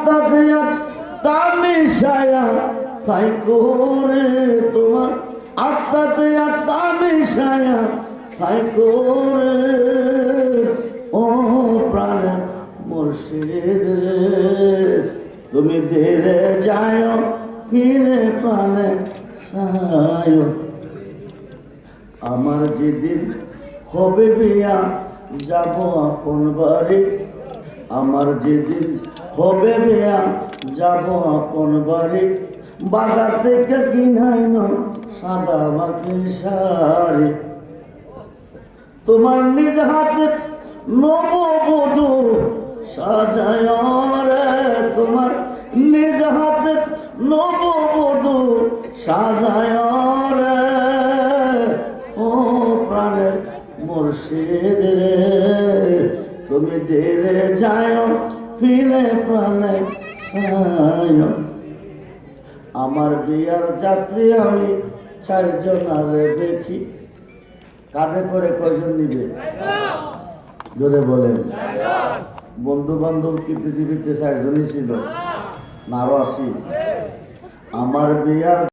আত্মাতে আত্মা মিশায়া তাই করে তোমার আত্মাতে আত্মা মিশায়া তাই করে ও প্রাণে মুর্শিদ তুমি ধীরে যায় ফিরে প্রাণে সায় আমার যেদিন হবে বিয়া যাব আপন বাড়ি আমার যেদিন হবে বিয়া যাব আপন বাড়ি বাজার থেকে কিনাই না সাদা মাটি শাড়ি তোমার নিজ হাতে নববধূ সাজায় রে তোমার নিজ হাতে নববধূ সাজায় রে ও প্রাণের মুর্শিদ রে তুমি ধীরে যায় ফিরে প্রাণে সায় আমার বিয়ার যাত্রী আমি 4 জনারে দেখি কাঁধে করে কয়জন নিবে জোরে বলেন বন্ধু বান্ধব কি পৃথিবীতে 4 জনই ছিল না আরো 80 আমার বিয়ার